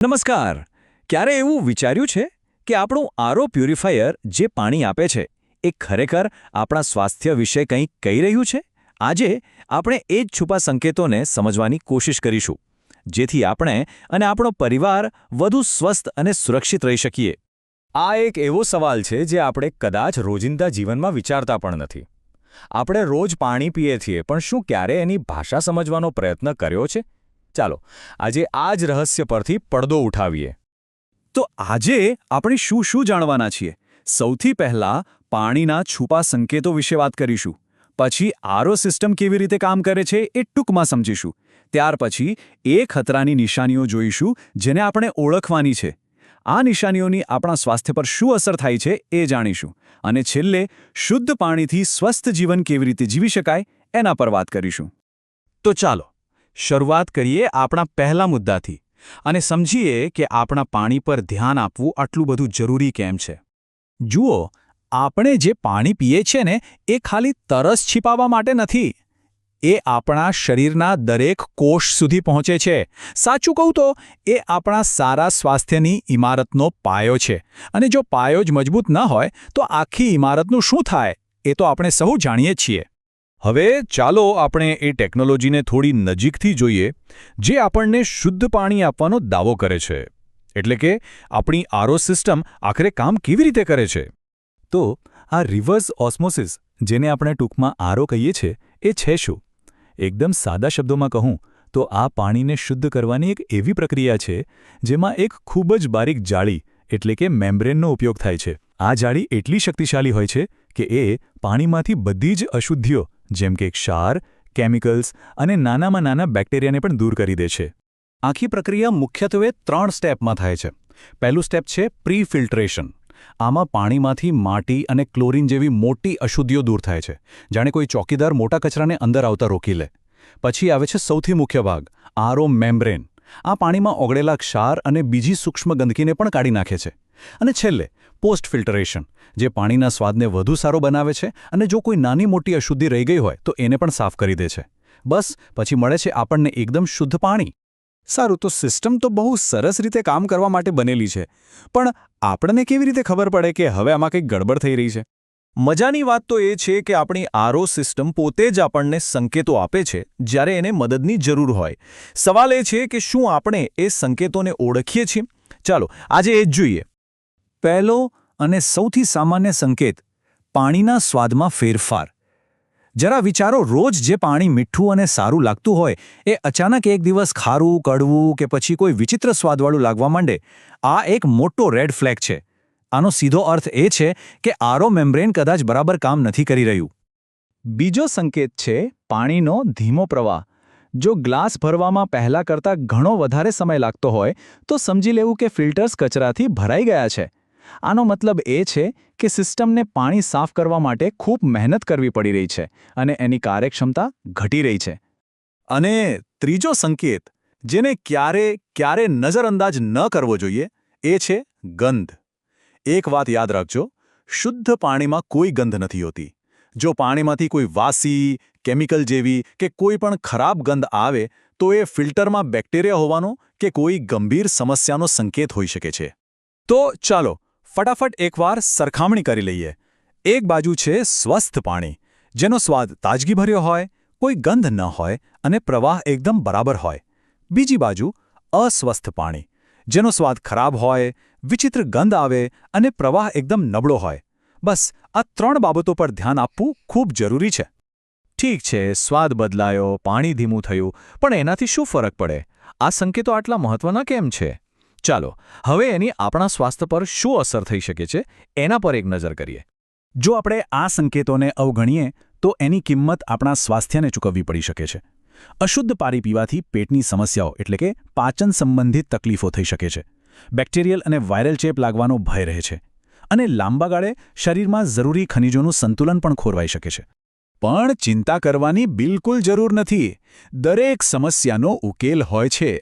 નમસ્કાર. ક્યારે એવું વિચાર્યું છે કે આપણું આરઓ પ્યુરિફાયર જે પાણી આપે છે એ ખરેખર આપણા સ્વાસ્થ્ય વિશે કંઈક કહી રહ્યું છે? આજે આપણે એ જ છુપા સંકેતોને સમજવાની કોશિશ કરીશું, જેથી આપણે અને આપણો પરિવાર વધુ સ્વસ્થ અને સુરક્ષિત રહી શકીએ. આ એક એવો સવાલ છે જે આપણે કદાચ રોજિંદા જીવનમાં વિચારતા પણ નથી. આપણે રોજ પાણી પીએ છીએ, પણ શું ક્યારે એની ભાષા સમજવાનો પ્રયત્ન કર્યો છે? ચાલો આજે આ જ રહસ્ય પરથી પડદો ઉઠાવીએ. તો આજે આપણે શું જાણવાના છીએ? સૌથી પહેલાં પાણીના છુપા સંકેતો વિશે વાત કરીશું. પછી આરઓ સિસ્ટમ કેવી રીતે કામ કરે છે એ ટૂંકમાં સમજીશું. ત્યાર પછી એ ખતરાની નિશાનીઓ જોઈશું જેને આપણે ઓળખવાની છે. આ નિશાનીઓની આપણા સ્વાસ્થ્ય પર શું અસર થાય છે એ જાણીશું. અને છેલ્લે શુદ્ધ પાણીથી સ્વસ્થ જીવન કેવી રીતે જીવી શકાય એના પર વાત કરીશું. તો ચાલો શરૂઆત કરીએ આપણા પહેલા મુદ્દાથી અને સમજીએ કે આપણા પાણી પર ધ્યાન આપવું આટલું બધું જરૂરી કેમ છે. જુઓ, આપણે જે પાણી પીએ છીએ ને એ ખાલી તરસ छिपाવવા માટે નથી. એ આપણા શરીરના દરેક કોષ સુધી પહોંચે છે. સાચું કહું તો એ આપણા સારા સ્વાસ્થ્યની ઇમારતનો પાયો છે. અને જો પાયો જ મજબૂત ન હોય તો આખી ઇમારતનું શું થાય એ તો આપણે સહુ જાણીએ છીએ. હવે ચાલો આપણે એ ટેકનોલોજીને થોડી નજીકથી જોઈએ જે આપણને શુદ્ધ પાણી આપવાનો દાવો કરે છે. એટલે કે આપણી આરઓ સિસ્ટમ આખરે કામ કેવી રીતે કરે છે. તો આ રિવર્સ ઓસ્મોસિસ, જેને આપણે ટૂંકમાં આરઓ કહીએ છીએ, એ છે શું? એકદમ સાદા શબ્દોમાં કહું તો આ પાણીને શુદ્ધ કરવાની એક એવી પ્રક્રિયા છે જેમાં એક ખૂબ જ બારીક જાળી એટલે કે મેમ્બ્રેનનો ઉપયોગ થાય છે. આ જાળી એટલી શક્તિશાળી હોય છે કે એ પાણીમાંથી બધી જ અશુદ્ધિઓ જેમ કે ક્ષાર, કેમિકલ્સ અને નાનામાં નાના બેક્ટેરિયાને પણ દૂર કરી દે છે. આખી પ્રક્રિયા મુખ્યત્વે 3 સ્ટેપમાં થાય છે. પહેલું સ્ટેપ છે પ્રી ફિલ્ટરેશન. આમાં પાણીમાંથી માટી અને ક્લોરીન જેવી મોટી અશુદ્ધિઓ દૂર થાય છે, જાણે કોઈ ચોકીદાર મોટા કચરાને અંદર આવતા રોકી લે. પછી આવે છે સૌથી મુખ્ય ભાગ, આરઓ મેમ્બ્રેન. આ પાણીમાં ઓગળેલા ક્ષાર અને બીજી સૂક્ષ્મ ગંદકીને પણ કાઢી નાખે છે. અને છેલ્લે પોસ્ટ ફિલ્ટરેશન, જે પાણીના સ્વાદને વધુ સારો બનાવે છે અને જો કોઈ નાની મોટી અશુદ્ધિ રહી ગઈ હોય તો એને પણ સાફ કરી દે છે. બસ પછી મળે છે આપણને એકદમ શુદ્ધ પાણી. સારું, તો સિસ્ટમ તો બહુ સરસ રીતે કામ કરવા માટે બનેલી છે, પણ આપણને કેવી રીતે ખબર પડે કે હવે આમાં કંઈક ગડબડ થઈ રહી છે? મજાની વાત તો એ છે કે આપણી આરઓ સિસ્ટમ પોતે જ આપણને સંકેતો આપે છે જ્યારે એને મદદની જરૂર હોય. સવાલ એ છે કે શું આપણે એ સંકેતોને ઓળખીએ છીએ? ચાલો આજે એ જ જોઈએ. પહેલો અને સૌથી સામાન્ય સંકેત, પાણીના સ્વાદમાં ફેરફાર. જરા વિચારો, રોજ જે પાણી મીઠું અને સારું લાગતું હોય એ અચાનક એક દિવસ ખારું, કડવું કે પછી કોઈ વિચિત્ર સ્વાદવાળું લાગવા માંડે. આ એક મોટો રેડ ફ્લેગ છે. આનો સીધો અર્થ એ છે કે આરઓ મેમ્બ્રેન કદાચ બરાબર કામ નથી કરી રહ્યું. બીજો સંકેત છે પાણીનો ધીમો પ્રવાહ. જો ગ્લાસ ભરવામાં પહેલા કરતાં ઘણો વધારે સમય લાગતો હોય તો સમજી લેવું કે ફિલ્ટર્સ કચરાથી ભરાઈ ગયા છે. આનો મતલબ એ છે કે સિસ્ટમને પાણી સાફ કરવા માટે ખૂબ મહેનત કરવી પડી રહી છે અને એની કાર્યક્ષમતા ઘટી રહી છે. અને ત્રીજો સંકેત, જેને ક્યારે નજરઅંદાજ ન કરવો જોઈએ, એ છે ગંધ. એક વાત યાદ રાખજો, શુદ્ધ પાણીમાં કોઈ ગંધ નથી હોતી. જો પાણીમાંથી કોઈ વાસી, કેમિકલ જેવી કે કોઈ પણ ખરાબ ગંધ આવે તો એ ફિલ્ટરમાં બેક્ટેરિયા હોવાનો કે કોઈ ગંભીર સમસ્યાનો સંકેત હોઈ શકે છે. તો ચાલો ફટાફટ એકવાર સરખામણી કરી લઈએ. એક બાજુ છે સ્વસ્થ પાણી, જેનો સ્વાદ તાજગીભર્યો હોય, કોઈ ગંધ ન હોય અને પ્રવાહ એકદમ બરાબર હોય. બીજી બાજુ અસ્વસ્થ પાણી, જેનો સ્વાદ ખરાબ હોય, વિચિત્ર ગંધ આવે અને પ્રવાહ એકદમ નબળો હોય. બસ આ 3 બાબતો પર ધ્યાન આપવું ખૂબ જરૂરી છે. ઠીક છે, સ્વાદ બદલાયો, પાણી ધીમું થયું, પણ એનાથી શું ફરક પડે? આ સંકેતો આટલા મહત્વના કેમ છે? ચાલો હવે એની આપણા સ્વાસ્થ્ય પર શું અસર થઈ શકે છે એના પર એક નજર કરીએ. જો આપણે આ સંકેતોને અવગણીએ તો એની કિંમત આપણા સ્વાસ્થ્યને ચૂકવવી પડી શકે છે. અશુદ્ધ પાણી પીવાથી પેટની સમસ્યાઓ એટલે કે પાચન સંબંધિત તકલીફો થઈ શકે છે. બેક્ટેરિયલ અને વાયરલ ચેપ લાગવાનો ભય રહે છે. અને લાંબા ગાળે શરીરમાં જરૂરી ખનિજોનું સંતુલન પણ ખોરવાઈ શકે છે. પણ ચિંતા કરવાની બિલકુલ જરૂર નથી. દરેક સમસ્યાનો ઉકેલ હોય છે.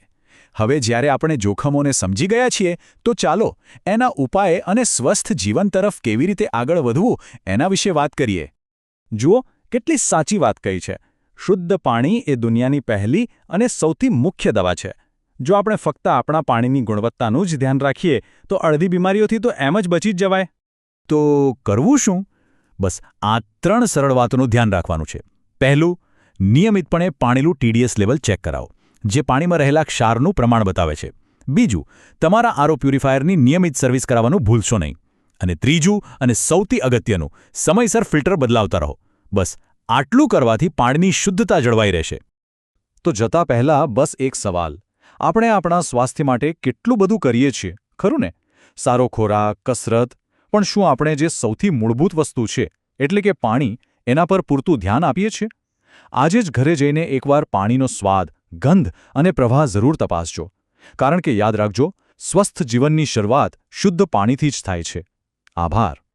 હવે જ્યારે આપણે જોખમોને સમજી ગયા છીએ તો ચાલો એના ઉપાય અને સ્વસ્થ જીવન તરફ કેવી રીતે આગળ વધવું એના વિશે વાત કરીએ. જુઓ, કેટલી સાચી વાત કહી છે. શુદ્ધ પાણી એ દુનિયાની પહેલી અને સૌથી મુખ્ય દવા છે. જો આપણે ફક્ત આપણા પાણીની ગુણવત્તાનું જ ધ્યાન રાખીએ તો અડધી બીમારીઓથી તો એમ જ બચી જ જવાય. તો કરવું શું? બસ આ 3 સરળ વાતોનું ધ્યાન રાખવાનું છે. પહેલું, નિયમિતપણે પાણીનું TDS લેવલ ચેક કરાવો, જે પાણીમાં રહેલા ક્ષારનું પ્રમાણ બતાવે છે. બીજું, તમારા આરો પ્યુરિફાયરની નિયમિત સર્વિસ કરાવવાનું ભૂલશો નહીં. અને ત્રીજું અને સૌથી અગત્યનું, સમયસર ફિલ્ટર બદલાવતા રહો. બસ આટલું કરવાથી પાણીની શુદ્ધતા જળવાઈ રહેશે. તો જતા પહેલા બસ એક સવાલ. આપણે આપણા સ્વાસ્થ્ય માટે કેટલું બધું કરીએ છીએ, ખરું ને? સારો ખોરાક, કસરત, પણ શું આપણે જે સૌથી મૂળભૂત વસ્તુ છે, એટલે કે પાણી, એના પર પૂરતું ધ્યાન આપીએ છીએ? આજે જ ઘરે જઈને એકવાર પાણીનો સ્વાદ, ગંધ અને પ્રવાહ જરૂર તપાસજો. કારણ કે યાદ રાખજો, સ્વસ્થ જીવનની શરૂઆત શુદ્ધ પાણીથી જ થાય છે. આભાર.